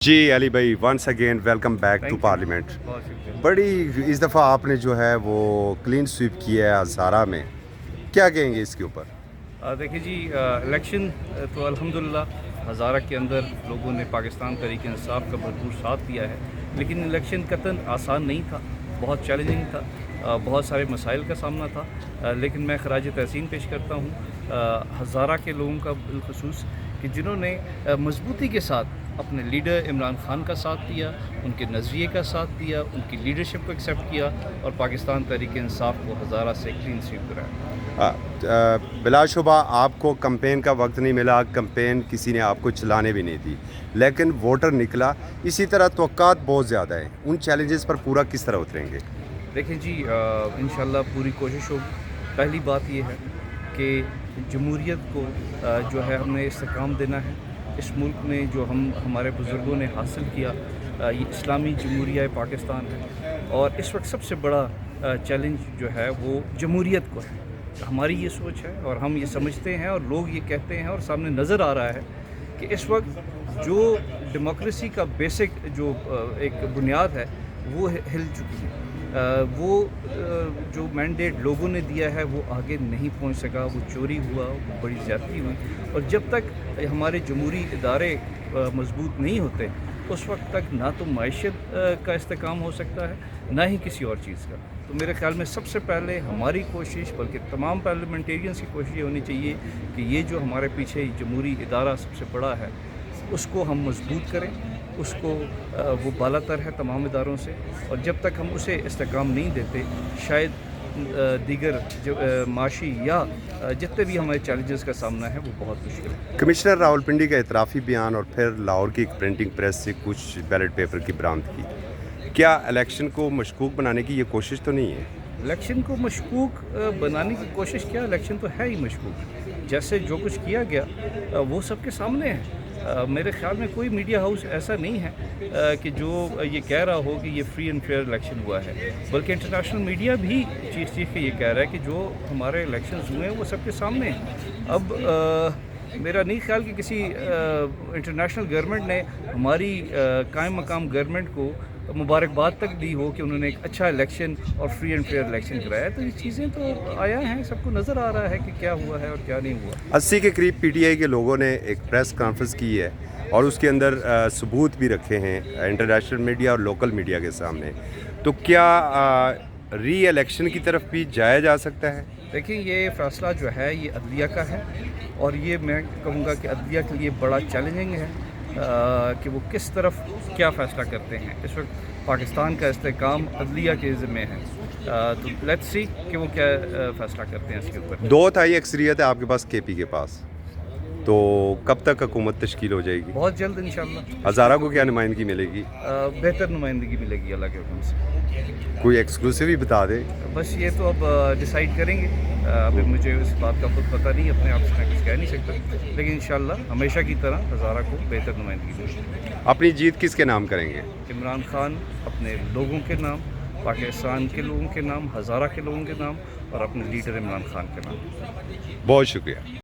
جی علی بھائی once again welcome back to parliament. بہت شکریہ. بڑی اس دفعہ آپ نے جو ہے وہ کلین سویپ کیا ہے ہزارہ میں، کیا کہیں گے اس کے اوپر؟ دیکھیے جی، الیکشن تو الحمدللہ ہزارہ کے اندر لوگوں نے پاکستان تحریک انصاف کا بھرپور ساتھ دیا ہے، لیکن الیکشن قطعاً آسان نہیں تھا، بہت چیلنجنگ تھا، بہت سارے مسائل کا سامنا تھا، لیکن میں خراج تحسین پیش کرتا ہوں ہزارہ کے لوگوں کا بالخصوص کہ جنہوں نے مضبوطی کے ساتھ اپنے لیڈر عمران خان کا ساتھ دیا، ان کے نظریے کا ساتھ دیا، ان کی لیڈرشپ کو ایکسیپٹ کیا اور پاکستان تحریک انصاف کو ہزارہ سے کلین سویپ کرایا. بلا شبہ آپ کو کمپین کا وقت نہیں ملا، کمپین کسی نے آپ کو چلانے بھی نہیں دی، لیکن ووٹر نکلا. اسی طرح توقعات بہت زیادہ ہیں، ان چیلنجز پر پورا کس طرح اتریں گے؟ دیکھیں جی، انشاءاللہ پوری کوشش ہوگی. پہلی بات یہ ہے کہ جمہوریت کو جو ہے ہم نے استحکام دینا ہے. اس ملک میں جو ہمارے بزرگوں نے حاصل کیا، یہ اسلامی جمہوریہ پاکستان ہے، اور اس وقت سب سے بڑا چیلنج جو ہے وہ جمہوریت کو ہے. ہماری یہ سوچ ہے اور ہم یہ سمجھتے ہیں اور لوگ یہ کہتے ہیں اور سامنے نظر آ رہا ہے کہ اس وقت جو ڈیموکریسی کا بیسک جو ایک بنیاد ہے وہ ہل چکی ہے. وہ جو مینڈیٹ لوگوں نے دیا ہے وہ آگے نہیں پہنچ سکا، وہ چوری ہوا، وہ بڑی زیادتی ہوئی، اور جب تک ہمارے جمہوری ادارے مضبوط نہیں ہوتے اس وقت تک نہ تو معیشت کا استحکام ہو سکتا ہے، نہ ہی کسی اور چیز کا. تو میرے خیال میں سب سے پہلے ہماری کوشش، بلکہ تمام پارلیمنٹیرینس کی کوشش یہ ہونی چاہیے کہ یہ جو ہمارے پیچھے جمہوری ادارہ سب سے بڑا ہے اس کو ہم مضبوط کریں، اس کو وہ بالا تر ہے تمام اداروں سے، اور جب تک ہم اسے استحکام نہیں دیتے شاید دیگر معاشی یا جتنے بھی ہمارے چیلنجز کا سامنا ہے وہ بہت مشکل ہے. کمشنر راولپنڈی کا اعترافی بیان اور پھر لاہور کی ایک پرنٹنگ پریس سے کچھ بیلٹ پیپر کی برآمد کی، کیا الیکشن کو مشکوک بنانے کی یہ کوشش تو نہیں ہے؟ الیکشن کو مشکوک بنانے کی کوشش کیا؟ الیکشن تو ہے ہی مشکوک. جیسے جو کچھ کیا گیا وہ سب کے سامنے ہے. میرے خیال میں کوئی میڈیا ہاؤس ایسا نہیں ہے کہ جو یہ کہہ رہا ہو کہ یہ فری اینڈ فیئر الیکشن ہوا ہے، بلکہ انٹرنیشنل میڈیا بھی چیخ کے یہ کہہ رہا ہے کہ جو ہمارے الیکشنز ہوئے ہیں وہ سب کے سامنے ہیں. اب میرا نہیں خیال کہ کسی انٹرنیشنل گورنمنٹ نے ہماری قائم مقام گورنمنٹ کو مبارکباد تک دی ہو کہ انہوں نے ایک اچھا الیکشن اور فری اینڈ فیئر الیکشن کرایا. تو یہ چیزیں تو آیا ہیں، سب کو نظر آ رہا ہے کہ کیا ہوا ہے اور کیا نہیں ہوا. 80 کے قریب پی ٹی آئی کے لوگوں نے ایک پریس کانفرنس کی ہے اور اس کے اندر ثبوت بھی رکھے ہیں انٹرنیشنل میڈیا اور لوکل میڈیا کے سامنے. تو کیا ری الیکشن کی طرف بھی جایا جا سکتا ہے؟ دیکھیں، یہ فیصلہ جو ہے یہ عدلیہ کا ہے، اور یہ میں کہوں گا کہ عدلیہ کے لیے بڑا چیلنجنگ ہے کہ وہ کس طرف کیا فیصلہ کرتے ہیں. اس وقت پاکستان کا استحکام عدلیہ کے ذمہ ہے، تو لیٹس سی کہ وہ کیا فیصلہ کرتے ہیں اس کے اوپر. 2/3 اکثریت ہے آپ کے پاس کے پی کے پاس، تو کب تک حکومت تشکیل ہو جائے گی؟ بہت جلد انشاءاللہ. ہزارہ کو کیا نمائندگی ملے گی؟ بہتر نمائندگی ملے گی اللہ کے حکم سے. کوئی ایکسکلوسیو ہی بتا دیں. بس یہ تو اب ڈیسائیڈ کریں گے. ابھی مجھے اس بات کا خود پتہ نہیں، اپنے آپ سے میں کچھ کہہ نہیں سکتا، لیکن انشاءاللہ ہمیشہ کی طرح ہزارہ کو بہتر نمائندگی ملے گی. اپنی جیت کس کے نام کریں گے؟ عمران خان اپنے لوگوں کے نام، پاکستان کے لوگوں کے نام، ہزارہ کے لوگوں کے نام، اور اپنے لیڈر عمران خان کے نام. بہت شکریہ.